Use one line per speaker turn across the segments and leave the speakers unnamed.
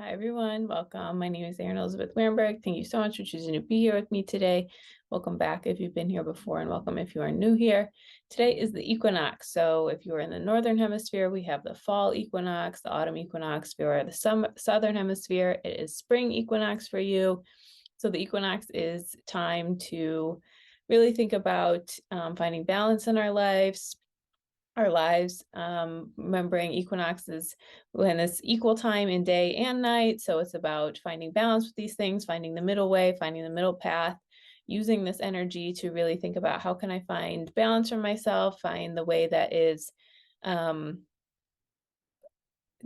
Hi, everyone. Welcome. My name is Erin Elizabeth Wernberg. Thank you so much for choosing to be here with me today. Welcome back if you've been here before, and welcome if you are new here. Today is the equinox. So if you are in the northern hemisphere, we have the fall equinox, the autumn equinox. If you are the southern hemisphere, it is spring equinox for you. So the equinox is time to really think about finding balance in our lives, remembering equinoxes when it's equal time in day and night. So it's about finding balance with these things, finding the middle way, finding the middle path, using this energy to really think about how can I find balance for myself, find the way that is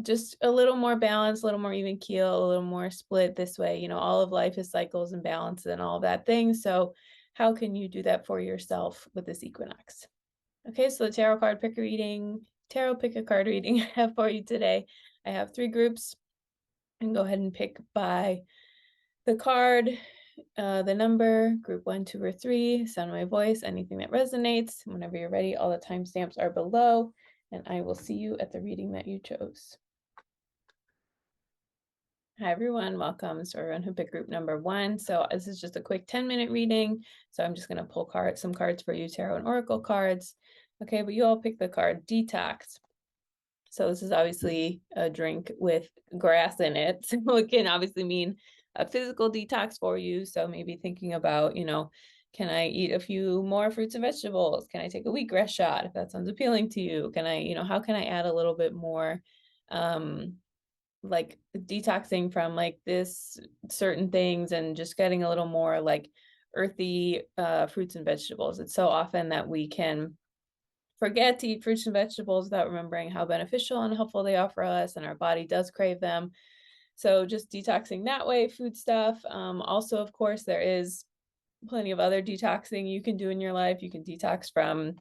just a little more balance, a little more even keel, a little more split this way. You know, all of life is cycles and balance and all of that thing. So how can you do that for yourself with this equinox? Okay, so the tarot pick a card reading I have for you today. I have 3 groups, and go ahead and pick by the card, the number, group 1, 2, or 3, sound of my voice, anything that resonates. Whenever you're ready, all the timestamps are below, and I will see you at the reading that you chose. Hi, everyone. Welcome to everyone who picked group number 1. So this is just a quick 10-minute reading. So I'm just going to pull some cards for you, tarot and oracle cards. Okay, but you all pick the card Detox. So this is obviously a drink with grass in it. So it can obviously mean a physical detox for you. So maybe thinking about, can I eat a few more fruits and vegetables? Can I take a wheatgrass shot if that sounds appealing to you? Can I, how can I add a little bit more like detoxing from like this certain things and just getting a little more like earthy fruits and vegetables. It's so often that we can forget to eat fruits and vegetables without remembering how beneficial and helpful they are for us, and our body does crave them. So just detoxing that way, food stuff. Also, of course, there is plenty of other detoxing you can do in your life. You can detox from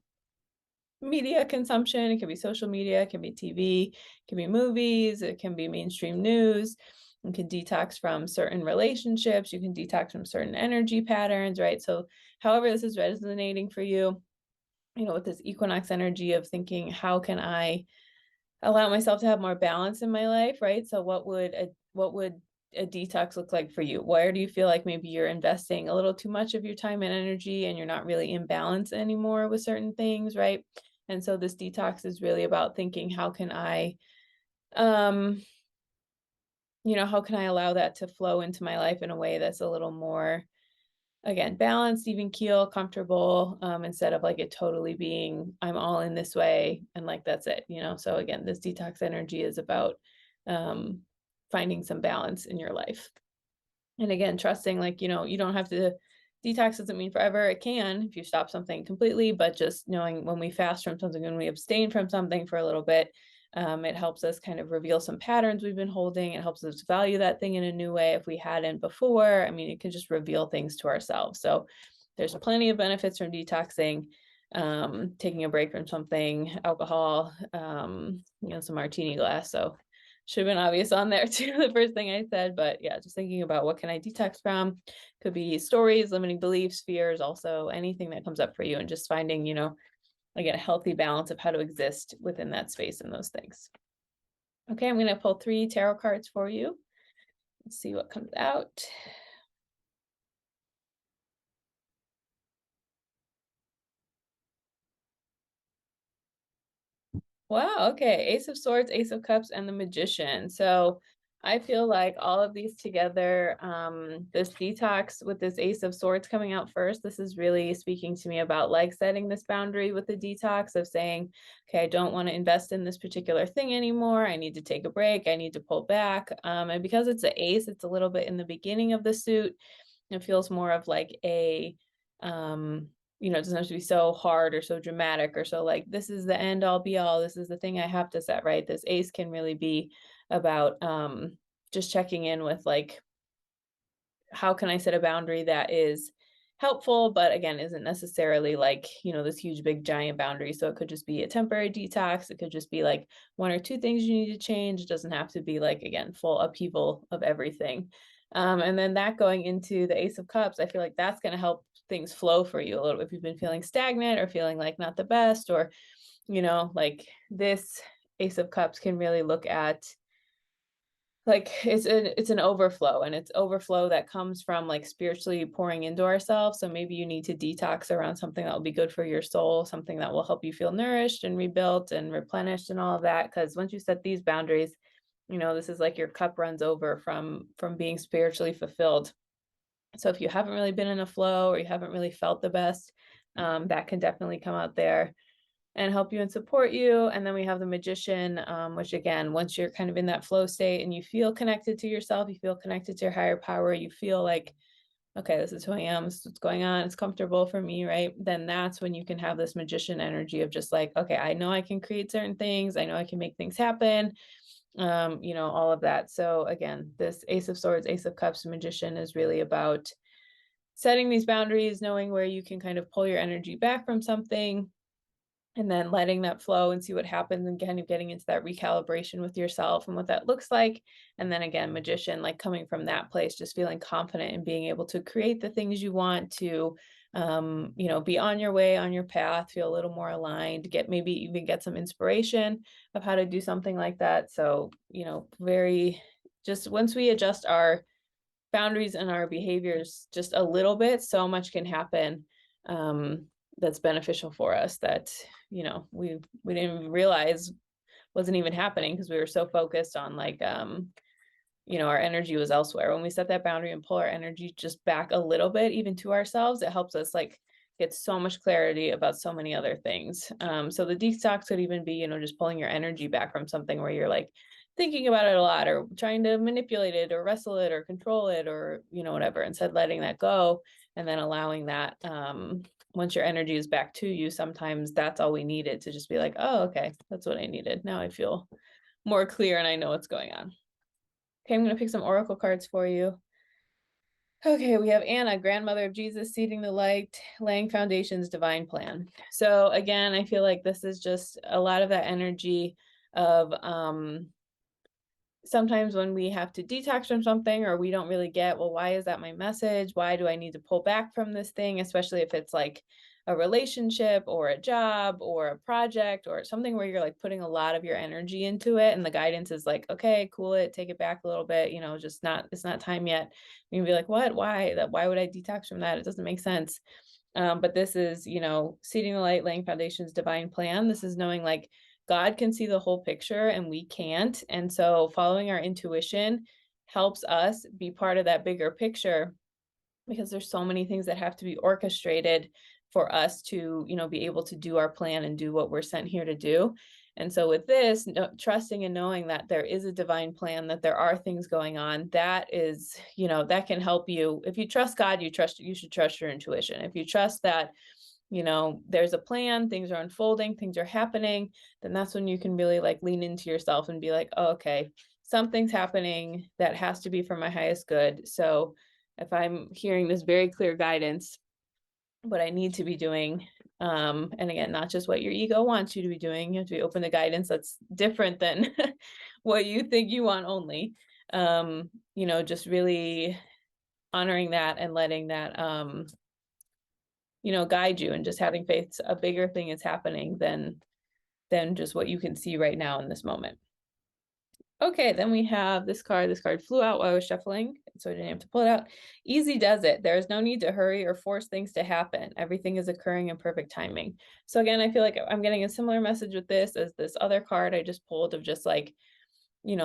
media consumption. It can be social media, it can be TV, it can be movies, it can be mainstream news. You can detox from certain relationships. You can detox from certain energy patterns, right? So however this is resonating for you, with this equinox energy of thinking, how can I allow myself to have more balance in my life, right? So what would a detox look like for you? Where do you feel like maybe you're investing a little too much of your time and energy and you're not really in balance anymore with certain things, right? And so this detox is really about thinking, how can I how can I allow that to flow into my life in a way that's a little more, again, balanced, even keel, comfortable, instead of like it totally being, I'm all in this way and like that's it, So again, this detox energy is about finding some balance in your life. And again, trusting, like, you don't have to, detox doesn't mean forever. It can if you stop something completely, but just knowing when we fast from something, when we abstain from something for a little bit, it helps us kind of reveal some patterns we've been holding. It helps us value that thing in a new way if we hadn't before. I mean, it can just reveal things to ourselves. So there's plenty of benefits from detoxing, taking a break from something, alcohol, some martini glass. So should have been obvious on there too, the first thing I said, but yeah, just thinking about what can I detox from. Could be stories, limiting beliefs, fears, also anything that comes up for you, and just finding, again, a healthy balance of how to exist within that space and those things. Okay, I'm going to pull 3 tarot cards for you. Let's see what comes out. Wow, okay. Ace of Swords, Ace of Cups, and the Magician. So I feel like all of these together, this detox with this Ace of Swords coming out first, this is really speaking to me about like setting this boundary with the detox of saying, okay, I don't want to invest in this particular thing anymore. I need to take a break. I need to pull back. And because it's an ace, it's a little bit in the beginning of the suit. It feels more of like a, it doesn't have to be so hard or so dramatic or so like, this is the end all be all. This is the thing I have to set, right? This ace can really be about just checking in with like, how can I set a boundary that is helpful, but again, isn't necessarily like, this huge, big, giant boundary. So it could just be a temporary detox. It could just be like 1 or 2 things you need to change. It doesn't have to be like, again, full upheaval of everything. And then that going into the Ace of Cups, I feel like that's going to help things flow for you a little bit. If you've been feeling stagnant or feeling like not the best, or, like this Ace of Cups can really look at like it's an overflow, and it's overflow that comes from like spiritually pouring into ourselves. So maybe you need to detox around something that will be good for your soul, something that will help you feel nourished and rebuilt and replenished and all of that. Because once you set these boundaries, this is like your cup runs over from being spiritually fulfilled. So if you haven't really been in a flow, or you haven't really felt the best, that can definitely come out there and help you and support you. And then we have the Magician, which again, once you're kind of in that flow state and you feel connected to yourself, you feel connected to your higher power, you feel like, okay, this is who I am, this is what's going on, it's comfortable for me, right? Then that's when you can have this Magician energy of just like, okay, I know I can create certain things, I know I can make things happen, all of that. So again, this Ace of Swords, Ace of Cups, Magician is really about setting these boundaries, knowing where you can kind of pull your energy back from something, and then letting that flow and see what happens, and kind of getting into that recalibration with yourself and what that looks like. And then again, Magician, like coming from that place, just feeling confident in being able to create the things you want to, be on your way, on your path, feel a little more aligned, maybe even get some inspiration of how to do something like that. So, very, just once we adjust our boundaries and our behaviors just a little bit, so much can happen, that's beneficial for us, that we didn't even realize wasn't even happening, because we were so focused on like our energy was elsewhere. When we set that boundary and pull our energy just back a little bit, even to ourselves, it helps us like get so much clarity about so many other things. So the detox could even be, just pulling your energy back from something where you're like thinking about it a lot, or trying to manipulate it or wrestle it or control it, or whatever, instead letting that go, and then allowing that, once your energy is back to you, sometimes that's all we needed, to just be like, oh, okay, that's what I needed, now I feel more clear and I know what's going on. Okay, I'm going to pick some oracle cards for you. Okay, we have Anna, grandmother of Jesus, seeding the light, laying foundations, divine plan. So again, I feel like this is just a lot of that energy of sometimes when we have to detox from something, or we don't really get, well, why is that my message? Why do I need to pull back from this thing? Especially if it's like a relationship or a job or a project or something where you're like putting a lot of your energy into it, and the guidance is like, okay, cool it, take it back a little bit, just it's not time yet. You can be like, what? Why would I detox from that? It doesn't make sense. But this is, seeding the light, laying foundations, divine plan. This is knowing like God can see the whole picture and we can't. And so following our intuition helps us be part of that bigger picture, because there's so many things that have to be orchestrated for us to, be able to do our plan and do what we're sent here to do. And so with this, trusting and knowing that there is a divine plan, that there are things going on, that is, that can help you. If you trust God, you should trust your intuition. If you trust that, there's a plan, things are unfolding, things are happening, then that's when you can really like lean into yourself and be like, oh, okay, something's happening that has to be for my highest good. So if I'm hearing this very clear guidance, what I need to be doing, and again, not just what your ego wants you to be doing, you have to be open to guidance that's different than what you think you want only. Just really honoring that and letting that, guide you, and just having faith a bigger thing is happening than just what you can see right now in this moment. Okay, then we have this card. This card flew out while I was shuffling, so I didn't have to pull it out. Easy does it. There is no need to hurry or force things to happen. Everything is occurring in perfect timing. So again, I feel like I'm getting a similar message with this as this other card I just pulled, of just like,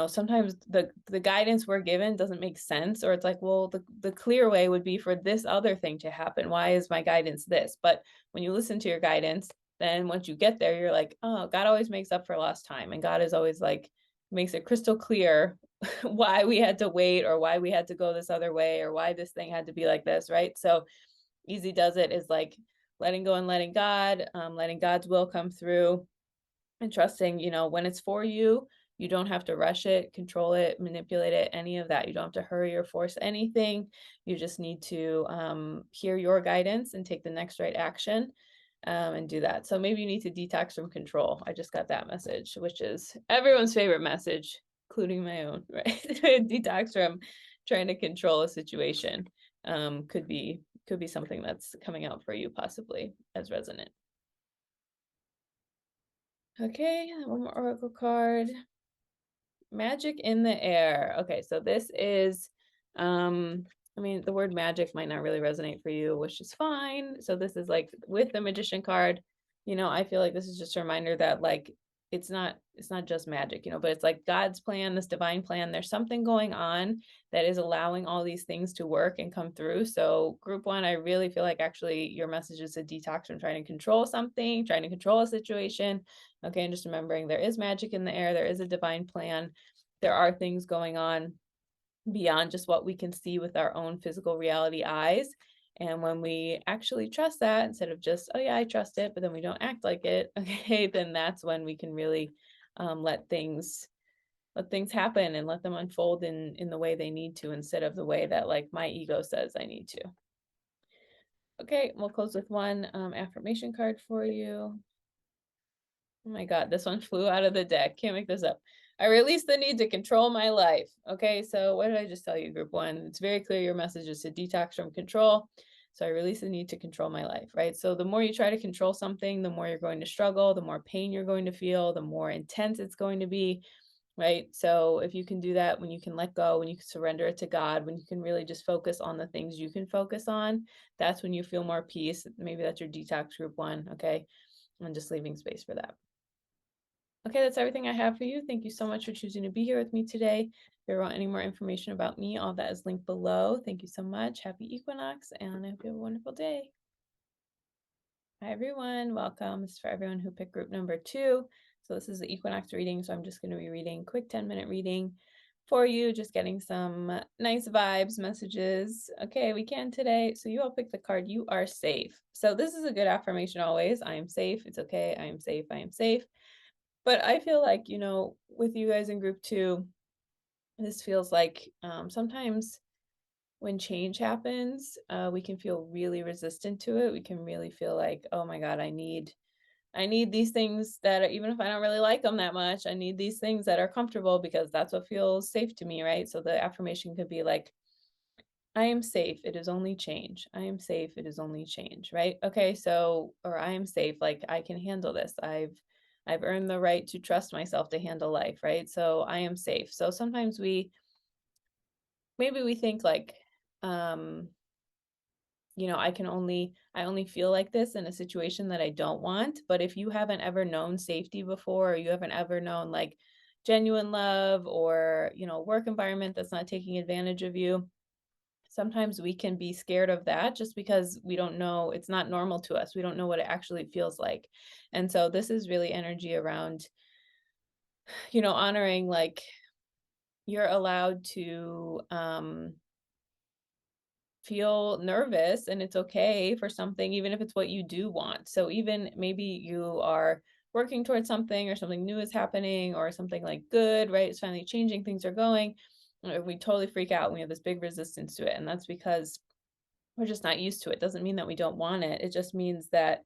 sometimes the guidance we're given doesn't make sense, or it's like, well, the clear way would be for this other thing to happen. Why is my guidance this? But when you listen to your guidance, then once you get there, you're like, oh, God always makes up for lost time. And God is always like, makes it crystal clear why we had to wait, or why we had to go this other way, or why this thing had to be like this, right? So easy does it is like letting go and letting God, letting God's will come through, and trusting, when it's for you, you don't have to rush it, control it, manipulate it, any of that. You don't have to hurry or force anything. You just need to hear your guidance and take the next right action, and do that. So maybe you need to detox from control. I just got that message, which is everyone's favorite message, including my own, right? Detox from trying to control a situation. Could be something that's coming out for you, possibly as resonant. Okay, one more oracle card. Magic in the air. Okay, so this is, I mean, the word magic might not really resonate for you, which is fine. So this is like with the magician card, I feel like this is just a reminder that like it's not just magic, but it's like God's plan, this divine plan. There's something going on that is allowing all these things to work and come through. So group one, I really feel like actually your message is to detox from trying to control something, trying to control a situation. Okay, and just remembering there is magic in the air, there is a divine plan. There are things going on beyond just what we can see with our own physical reality eyes. And when we actually trust that instead of just, oh yeah, I trust it, but then we don't act like it, okay, then that's when we can really let things happen and let them unfold in the way they need to, instead of the way that like my ego says I need to. Okay, we'll close with one affirmation card for you. Oh my God, this one flew out of the deck. Can't make this up. I release the need to control my life. Okay, so what did I just tell you, group one? It's very clear your message is to detox from control. So I release the need to control my life, right? So the more you try to control something, the more you're going to struggle, the more pain you're going to feel, the more intense it's going to be, right? So if you can do that, when you can let go, when you can surrender it to God, when you can really just focus on the things you can focus on, that's when you feel more peace. Maybe that's your detox group one, okay? I'm just leaving space for that. Okay, that's everything I have for you. Thank you so much for choosing to be here with me today. If you want any more information about me, all that is linked below. Thank you so much. Happy Equinox, and I hope you have a wonderful day. Hi, everyone. Welcome. This is for everyone who picked group number 2. So this is the Equinox reading, so I'm just going to be reading quick 10-minute reading for you, just getting some nice vibes, messages. Okay, we can today. So you all picked the card, you are safe. So this is a good affirmation always. I am safe. It's okay. I am safe. I am safe. But I feel like, with you guys in group 2, this feels like sometimes when change happens, we can feel really resistant to it. We can really feel like, oh my God, I need these things that even if I don't really like them that much, I need these things that are comfortable because that's what feels safe to me, right? So the affirmation could be like, I am safe. It is only change. I am safe. It is only change, right? Okay, so, or I am safe. Like I can handle this. I've earned the right to trust myself to handle life, right? So I am safe. So sometimes maybe we think like, um, I only feel like this in a situation that I don't want. But if you haven't ever known safety before, or you haven't ever known like genuine love, or, work environment that's not taking advantage of you, sometimes we can be scared of that just because we don't know, it's not normal to us. We don't know what it actually feels like. And so this is really energy around, honoring like you're allowed to feel nervous, and it's okay for something, even if it's what you do want. So even maybe you are working towards something, or something new is happening, or something like good, right? It's finally changing, things are going. We totally freak out and we have this big resistance to it. And that's because we're just not used to it. Doesn't mean that we don't want it. It just means that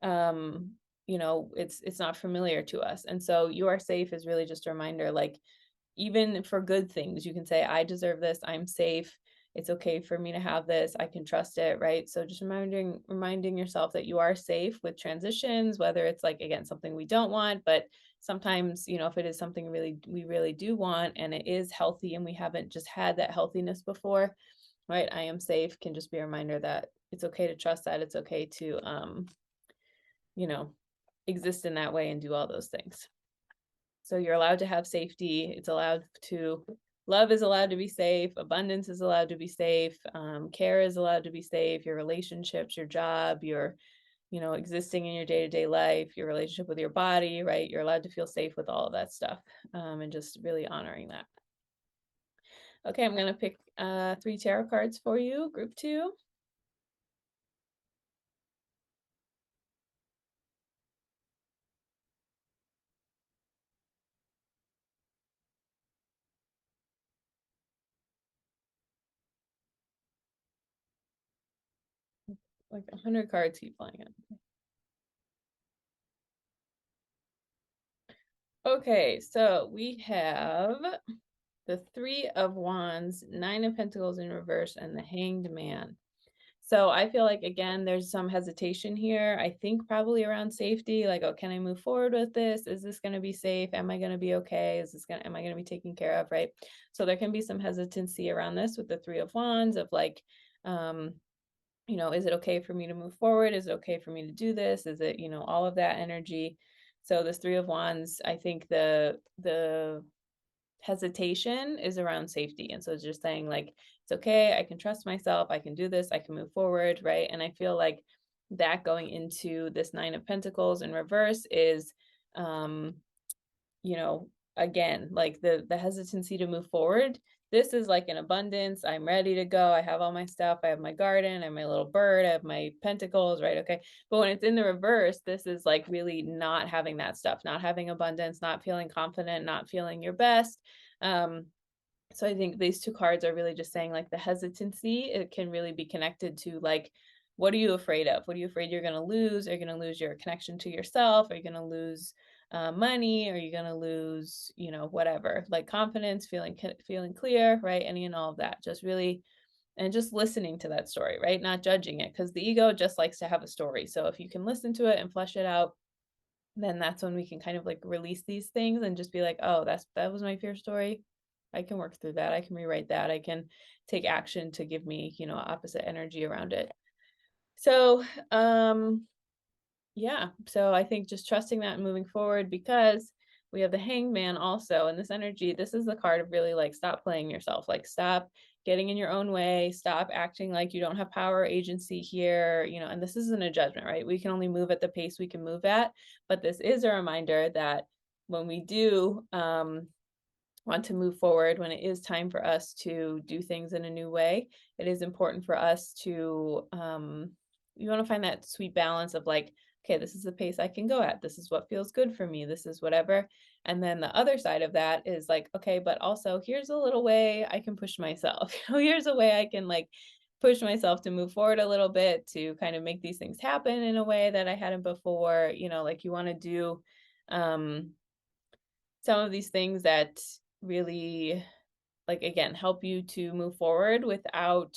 it's not familiar to us. And so you are safe is really just a reminder, like even for good things, you can say, I deserve this, I'm safe, it's okay for me to have this, I can trust it, right? So just reminding yourself that you are safe with transitions, whether it's like, again, something we don't want, but sometimes, if it is something we really do want, and it is healthy and we haven't just had that healthiness before, right? I am safe can just be a reminder that it's okay to trust that. It's okay to, exist in that way and do all those things. So you're allowed to have safety. Love is allowed to be safe. Abundance is allowed to be safe. Care is allowed to be safe. Your relationships, your job, your, existing in your day-to-day life, your relationship with your body, right? You're allowed to feel safe with all of that stuff, and just really honoring that. Okay, I'm going to pick 3 tarot cards for you, group 2. Like 100 cards keep flying in. Okay, so we have the 3 of Wands, 9 of Pentacles in reverse, and the Hanged Man. So I feel like, again, there's some hesitation here. I think probably around safety, like, oh, can I move forward with this? Is this going to be safe? Am I going to be okay? Am I going to be taken care of? Right. So there can be some hesitancy around this with the Three of Wands of like, um, is it okay for me to move forward? Is it okay for me to do this? Is it, all of that energy. So this Three of Wands, I think the hesitation is around safety. And so it's just saying like, it's okay, I can trust myself, I can do this, I can move forward, right? And I feel like that going into this Nine of Pentacles in reverse is, um, you know, again, like the hesitancy to move forward. This is like an abundance. I'm ready to go. I have all my stuff. I have my garden. I have my little bird. I have my pentacles, right? Okay. But when it's in the reverse, this is like really not having that stuff, not having abundance, not feeling confident, not feeling your best. So I think these two cards are really just saying like the hesitancy, it can really be connected to like, what are you afraid of? What are you afraid you're going to lose? Are you going to lose your connection to yourself? Are you going to lose money? Are you going to lose, whatever, like confidence, feeling clear, right? Any and all of that. Just really, and just listening to that story, right? Not judging it, because the ego just likes to have a story. So if you can listen to it and flesh it out, then that's when we can kind of like release these things and just be like, oh, that was my fear story. I can work through that. I can rewrite that. I can take action to give me, opposite energy around it. So, yeah. So I think just trusting that and moving forward, because we have the Hangman also, and this energy, this is the card of really like, stop playing yourself, like stop getting in your own way, stop acting like you don't have power or agency here, and this isn't a judgment, right? We can only move at the pace we can move at, but this is a reminder that when we do want to move forward, when it is time for us to do things in a new way, it is important for us to, you want to find that sweet balance of like, okay, this is the pace I can go at. This is what feels good for me. This is whatever. And then the other side of that is like, okay, but also here's a little way I can push myself. Here's a way I can like push myself to move forward a little bit, to kind of make these things happen in a way that I hadn't before. Like you want to do, um, some of these things that really, like, again, help you to move forward without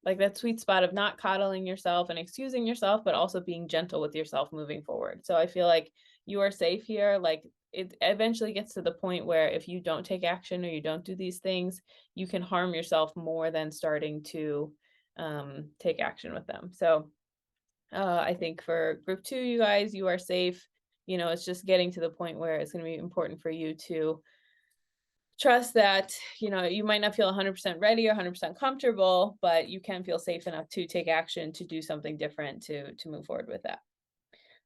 like that sweet spot of not coddling yourself and excusing yourself, but also being gentle with yourself moving forward. So I feel like you are safe here. Like it eventually gets to the point where if you don't take action or you don't do these things, you can harm yourself more than starting to take action with them. So I think for group 2, you guys, you are safe. It's just getting to the point where it's going to be important for you to trust that, you might not feel 100% ready or 100% comfortable, but you can feel safe enough to take action, to do something different, to move forward with that.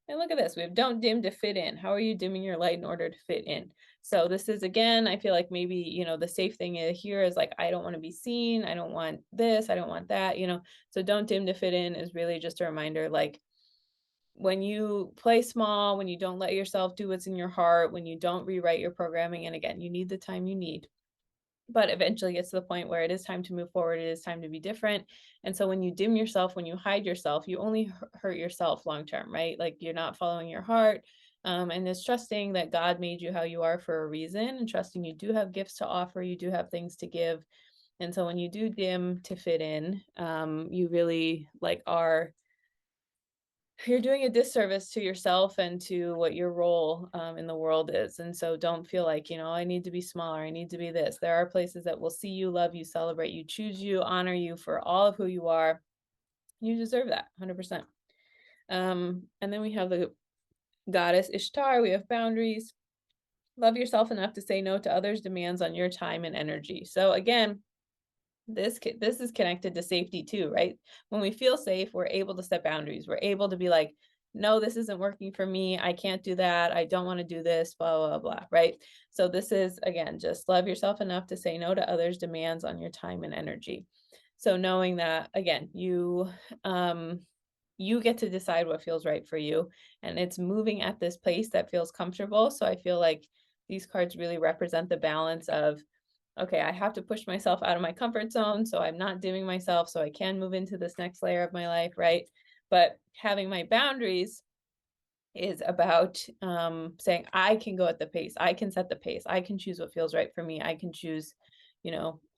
And look at this. We have don't dim to fit in. How are you dimming your light in order to fit in? So this is, again, I feel like maybe, the safe thing here is like, I don't want to be seen. I don't want this. I don't want that, so don't dim to fit in is really just a reminder, like, when you play small, when you don't let yourself do what's in your heart, when you don't rewrite your programming, and again, you need the time you need, but eventually gets to the point where it is time to move forward. It is time to be different. And so when you dim yourself, when you hide yourself, you only hurt yourself long term, right? Like you're not following your heart. And it's trusting that God made you how you are for a reason, and trusting you do have gifts to offer, you do have things to give. And so when you do dim to fit in, you really like you're doing a disservice to yourself and to what your role in the world is. And so don't feel like, I need to be smaller, I need to be this. There are places that will see you, love you, celebrate you, choose you, honor you for all of who you are. You deserve that 100%. And then we have the goddess Ishtar. We have boundaries. Love yourself enough to say no to others' demands on your time and energy. So again, this is connected to safety too, right? When we feel safe, we're able to set boundaries. We're able to be like, no, this isn't working for me. I can't do that. I don't want to do this, blah, blah, blah, right? So this is, again, just love yourself enough to say no to others' demands on your time and energy. So knowing that, again, you get to decide what feels right for you, and it's moving at this pace that feels comfortable. So I feel like these cards really represent the balance of, okay, I have to push myself out of my comfort zone, so I'm not dimming myself, so I can move into this next layer of my life, right? But having my boundaries is about saying, I can go at the pace, I can set the pace, I can choose what feels right for me, I can choose,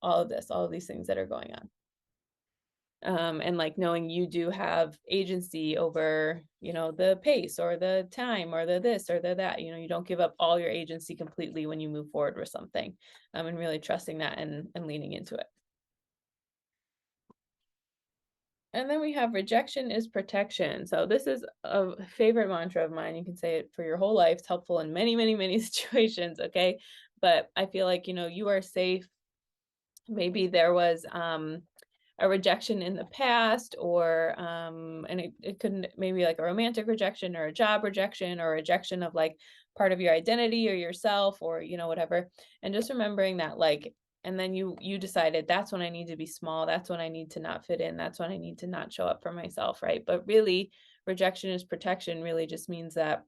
all of these things that are going on. And like knowing you do have agency over, the pace or the time or the this or the that, you don't give up all your agency completely when you move forward with something, and really trusting that and leaning into it. And then we have rejection is protection. So this is a favorite mantra of mine. You can say it for your whole life. It's helpful in many, many, many situations. Okay. But I feel like, you are safe. Maybe there was a rejection in the past, or and it couldn't, maybe like a romantic rejection or a job rejection or a rejection of like part of your identity or yourself, or whatever. And just remembering that, like, and then you decided that's when I need to be small, that's when I need to not fit in, that's when I need to not show up for myself, right? But really, rejection is protection really just means that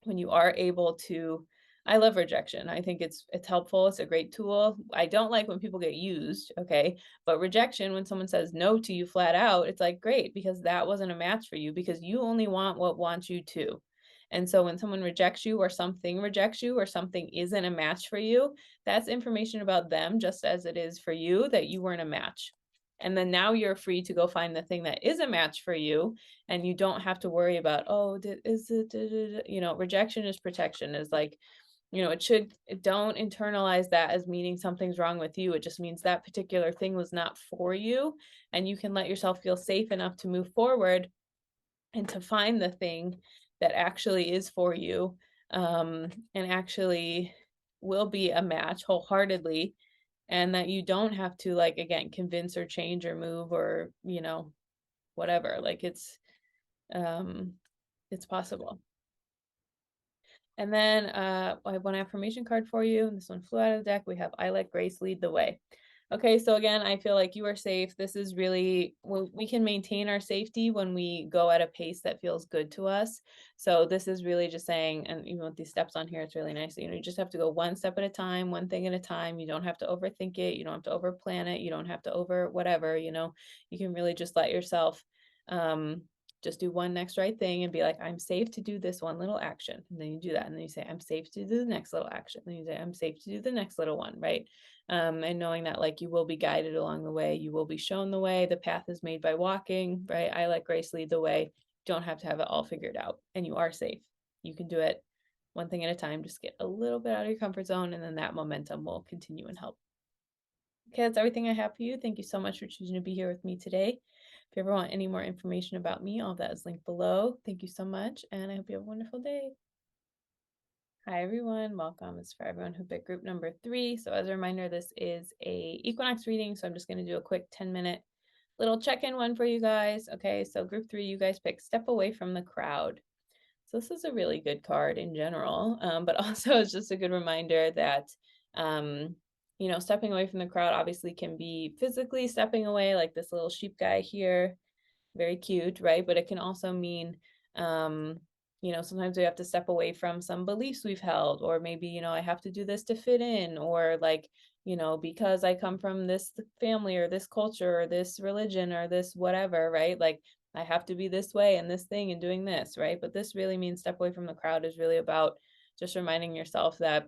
when you are able to, I love rejection. I think it's helpful. It's a great tool. I don't like when people get used, okay? But rejection, when someone says no to you flat out, it's like, great, because that wasn't a match for you, because you only want what wants you to. And so when someone rejects you, or something rejects you, or something isn't a match for you, that's information about them, just as it is for you that you weren't a match. And then now you're free to go find the thing that is a match for you, and you don't have to worry about, oh, is it, rejection is protection, is like, don't internalize that as meaning something's wrong with you. It just means that particular thing was not for you, and you can let yourself feel safe enough to move forward and to find the thing that actually is for you, and actually will be a match wholeheartedly, and that you don't have to, like, again, convince or change or move or, whatever. Like, it's possible. And then I have one affirmation card for you. This one flew out of the deck. We have, I let grace lead the way. Okay, so again, I feel like you are safe. This is really, well, we can maintain our safety when we go at a pace that feels good to us. So this is really just saying, and even with these steps on here, it's really nice. You just have to go one step at a time, one thing at a time. You don't have to overthink it. You don't have to overplan it. You don't have to over whatever, you can really just let yourself just do one next right thing and be like, I'm safe to do this one little action. And then you do that. And then you say, I'm safe to do the next little action. And then you say, I'm safe to do the next little one, right? And knowing that, like, you will be guided along the way. You will be shown the way. The path is made by walking, right? I let grace lead the way. Don't have to have it all figured out. And you are safe. You can do it one thing at a time. Just get a little bit out of your comfort zone, and then that momentum will continue and help. Okay, that's everything I have for you. Thank you so much for choosing to be here with me today. If you ever want any more information about me, all that is linked below. Thank you so much, and I hope you have a wonderful day. Hi, everyone. Welcome. It's for everyone who picked group number 3. So as a reminder, this is a Equinox reading, so I'm just going to do a quick 10-minute little check-in one for you guys. Okay, so group 3, you guys pick Step Away from the Crowd. So this is a really good card in general, but also it's just a good reminder that stepping away from the crowd obviously can be physically stepping away, like this little sheep guy here, very cute, right? But it can also mean, sometimes we have to step away from some beliefs we've held, or maybe, I have to do this to fit in, or like, because I come from this family or this culture or this religion or this whatever, right? Like, I have to be this way and this thing and doing this, right? But this really means step away from the crowd is really about just reminding yourself that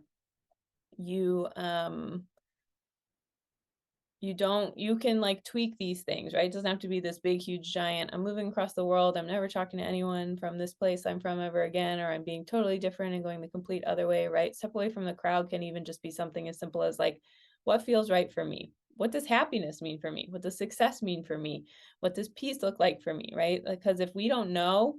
you you can, like, tweak these things, right? It doesn't have to be this big, huge, giant, I'm moving across the world, I'm never talking to anyone from this place I'm from ever again, or I'm being totally different and going the complete other way, right? Step away from the crowd can even just be something as simple as, like, what feels right for me? What does happiness mean for me? What does success mean for me? What does peace look like for me, right? Because if we don't know,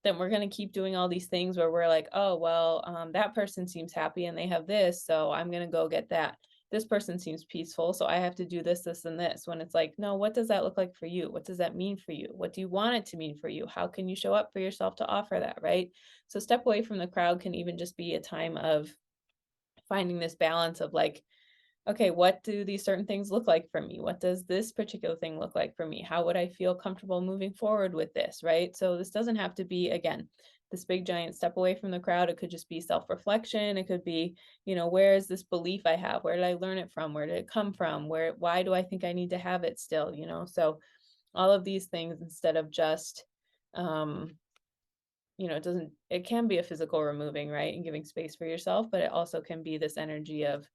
then we're going to keep doing all these things where we're like, oh, well, that person seems happy and they have this, so I'm going to go get that. This person seems peaceful, so I have to do this, this, and this. When it's like, no, what does that look like for you? What does that mean for you? What do you want it to mean for you? How can you show up for yourself to offer that, right? So step away from the crowd can even just be a time of finding this balance of, like, okay, what do these certain things look like for me? What does this particular thing look like for me? How would I feel comfortable moving forward with this, right? So this doesn't have to be, again, this big giant step away from the crowd. It could just be self-reflection. It could be, where is this belief I have? Where did I learn it from? Where did it come from? Why do I think I need to have it still, So all of these things, instead of just, it can be a physical removing, right? And giving space for yourself, but it also can be this energy of,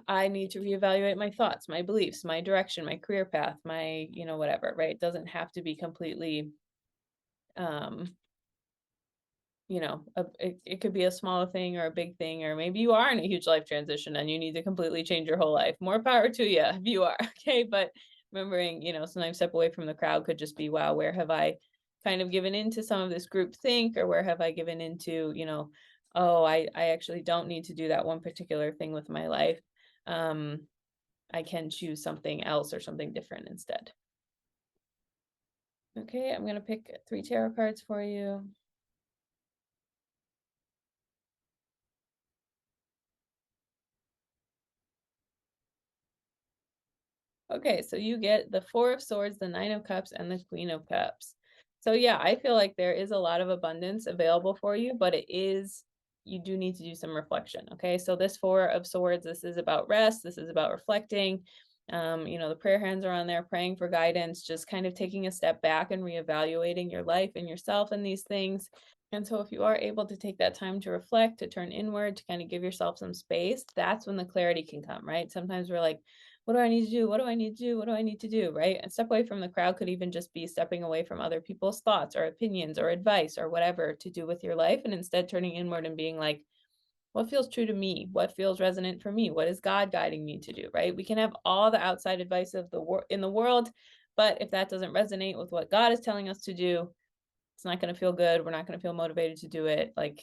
I need to reevaluate my thoughts, my beliefs, my direction, my career path, my, whatever, right? It doesn't have to be completely, um, it could be a small thing or a big thing, or maybe you are in a huge life transition and you need to completely change your whole life. More power to you if you are, okay? But remembering, sometimes step away from the crowd could just be, wow, where have I kind of given into some of this group think, or where have I given into, oh, I actually don't need to do that one particular thing with my life. I can choose something else or something different instead. Okay, I'm going to pick 3 tarot cards for you. Okay, so you get the 4 of Swords, the 9 of Cups, and the Queen of Cups. So yeah, I feel like there is a lot of abundance available for you, but you do need to do some reflection. Okay, so this 4 of Swords, this is about rest, this is about reflecting. The prayer hands are on there, praying for guidance, just kind of taking a step back and reevaluating your life and yourself and these things. And so if you are able to take that time to reflect, to turn inward, to kind of give yourself some space, that's when the clarity can come, right? Sometimes we're like, what do I need to do? What do I need to do? What do I need to do? Right? And step away from the crowd could even just be stepping away from other people's thoughts or opinions or advice or whatever to do with your life, and instead turning inward and being like, what feels true to me? What feels resonant for me? What is God guiding me to do? Right? We can have all the outside advice of in the world, but if that doesn't resonate with what God is telling us to do, it's not going to feel good. We're not going to feel motivated to do it, like,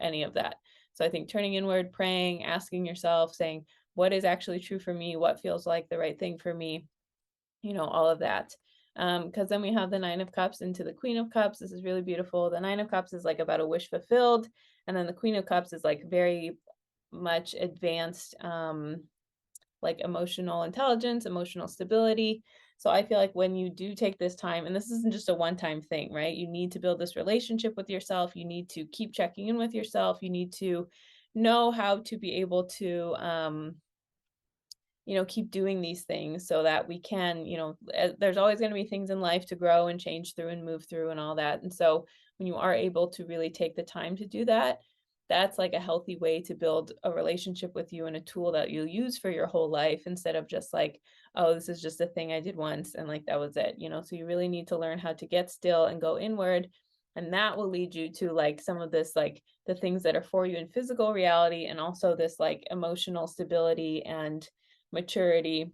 any of that. So I think turning inward, praying, asking yourself, saying, what is actually true for me? What feels like the right thing for me? All of that. Because then we have the 9 of Cups into the Queen of Cups. This is really beautiful. The 9 of Cups is like about a wish fulfilled. And then the Queen of Cups is like very much advanced, like emotional intelligence, emotional stability. So I feel like when you do take this time, and this isn't just a one-time thing, right? You need to build this relationship with yourself. You need to keep checking in with yourself. You need to know how to be able to, keep doing these things so that we can, there's always going to be things in life to grow and change through and move through and all that. And so when you are able to really take the time to do that, that's like a healthy way to build a relationship with you and a tool that you'll use for your whole life, instead of just like, oh, this is just a thing I did once and like that was it, so you really need to learn how to get still and go inward. And that will lead you to like some of this, like the things that are for you in physical reality, and also this like emotional stability and maturity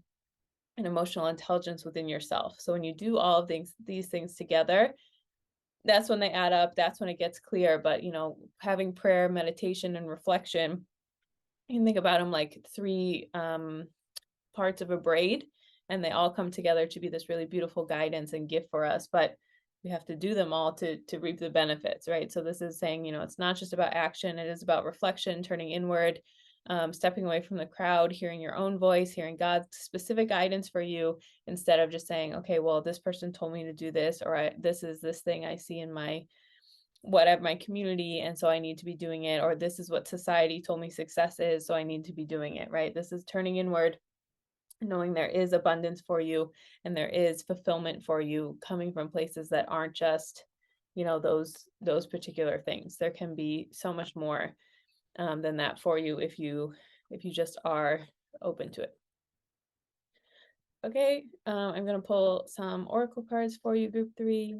and emotional intelligence within yourself. So when you do all of these things together, that's when they add up. That's when it gets clear. But, having prayer, meditation, and reflection, you can think about them like 3 parts of a braid, and they all come together to be this really beautiful guidance and gift for us. But we have to do them all to reap the benefits, right? So this is saying, it's not just about action, it is about reflection, turning inward, stepping away from the crowd, hearing your own voice, hearing God's specific guidance for you, instead of just saying, okay, well, this person told me to do this, or this is this thing I see in my community, and so I need to be doing it, or this is what society told me success is, so I need to be doing it, right? This is turning inward, knowing there is abundance for you and there is fulfillment for you coming from places that aren't just, those particular things. There can be so much more than that for you if you just are open to it. Okay, I'm going to pull some oracle cards for you, group 3.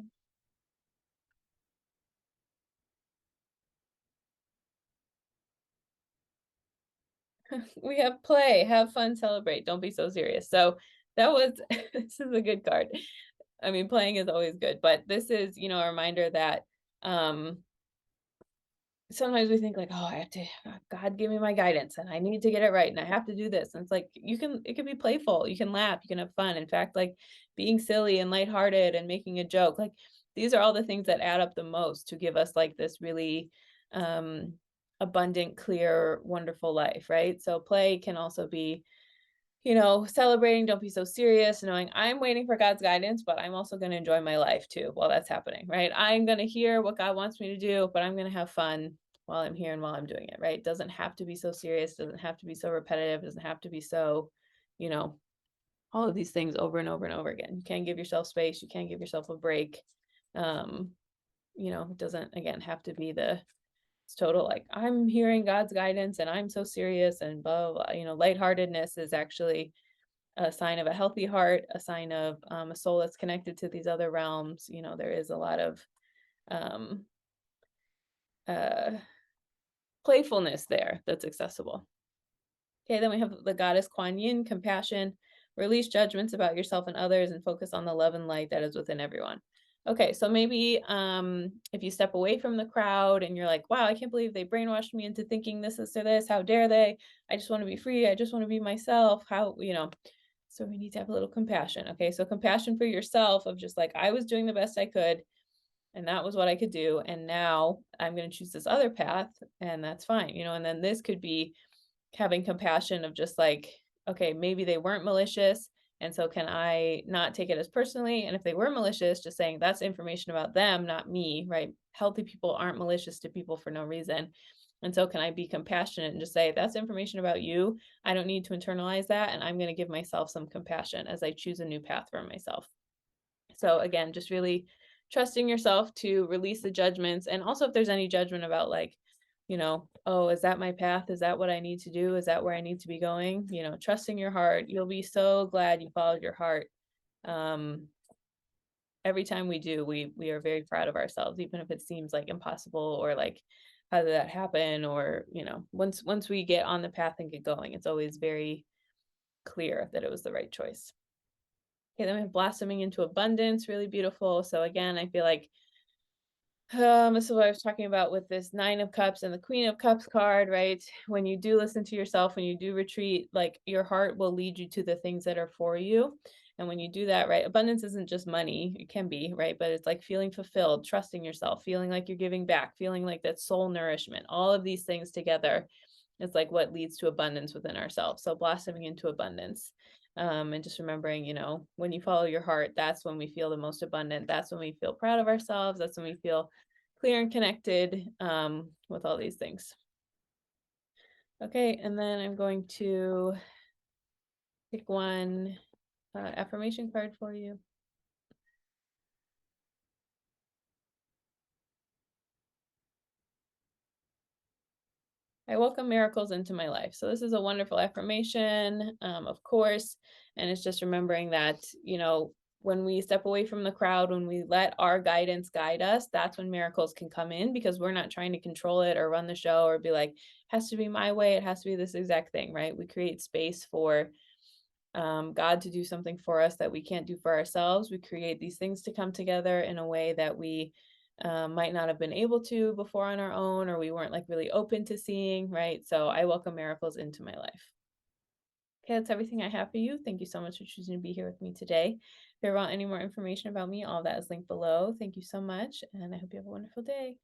We have play, have fun, celebrate, don't be so serious. So that was this is a good card. I mean, playing is always good, but this is, a reminder that sometimes we think like, oh, I have to, God give me my guidance and I need to get it right and I have to do this. And it's like, it can be playful. You can laugh, you can have fun. In fact, like being silly and lighthearted and making a joke, like these are all the things that add up the most to give us like this really abundant, clear, wonderful life, right? So play can also be, celebrating, don't be so serious, knowing I'm waiting for God's guidance, but I'm also going to enjoy my life too while that's happening, right? I'm going to hear what God wants me to do, but I'm going to have fun while I'm here and while I'm doing it, right? It doesn't have to be so serious, doesn't have to be so repetitive, doesn't have to be so, all of these things over and over and over again. You can give yourself space, you can give yourself a break. It doesn't, again, have to be the it's total like I'm hearing God's guidance and I'm so serious and blah, blah, blah. Lightheartedness is actually a sign of a healthy heart, a sign of a soul that's connected to these other realms. There is a lot of um, uh, playfulness there that's accessible. Okay, then we have the goddess Kuan Yin, compassion, release judgments about yourself and others, and focus on the love and light that is within everyone. Okay, so maybe if you step away from the crowd and you're like, wow, I can't believe they brainwashed me into thinking this or this. How dare they? I just want to be free. I just want to be myself. So we need to have a little compassion. Okay, so compassion for yourself of just like, I was doing the best I could, and that was what I could do. And now I'm going to choose this other path, and that's fine. And then this could be having compassion of just like, okay, maybe they weren't malicious. And so can I not take it as personally? And if they were malicious, just saying that's information about them, not me, right? Healthy people aren't malicious to people for no reason. And so can I be compassionate and just say, that's information about you. I don't need to internalize that. And I'm going to give myself some compassion as I choose a new path for myself. So again, just really trusting yourself to release the judgments. And also if there's any judgment about like, oh, is that my path? Is that what I need to do? Is that where I need to be going? Trusting your heart. You'll be so glad you followed your heart. Every time we do, we are very proud of ourselves, even if it seems like impossible or like, how did that happen? Or, once we get on the path and get going, it's always very clear that it was the right choice. Okay, then we have blossoming into abundance, really beautiful. So again, I feel like this is what I was talking about with this Nine of Cups and the Queen of Cups card, right? When you do listen to yourself, when you do retreat, like your heart will lead you to the things that are for you. And when you do that, right, abundance isn't just money. It can be, right? But it's like feeling fulfilled, trusting yourself, feeling like you're giving back, feeling like that soul nourishment, all of these things together. It's like what leads to abundance within ourselves. So blossoming into abundance. And just remembering, when you follow your heart, that's when we feel the most abundant. That's when we feel proud of ourselves. That's when we feel clear and connected with all these things. Okay, and then I'm going to pick one affirmation card for you. I welcome miracles into my life. So this is a wonderful affirmation, of course, and it's just remembering that, when we step away from the crowd, when we let our guidance guide us, that's when miracles can come in, because we're not trying to control it or run the show or be like, it has to be my way, it has to be this exact thing, right? We create space for God to do something for us that we can't do for ourselves. We create these things to come together in a way that we might not have been able to before on our own, or we weren't like really open to seeing, right? So I welcome miracles into my life. Okay, that's everything I have for you. Thank you so much for choosing to be here with me today. If you want any more information about me, all that is linked below. Thank you so much, and I hope you have a wonderful day.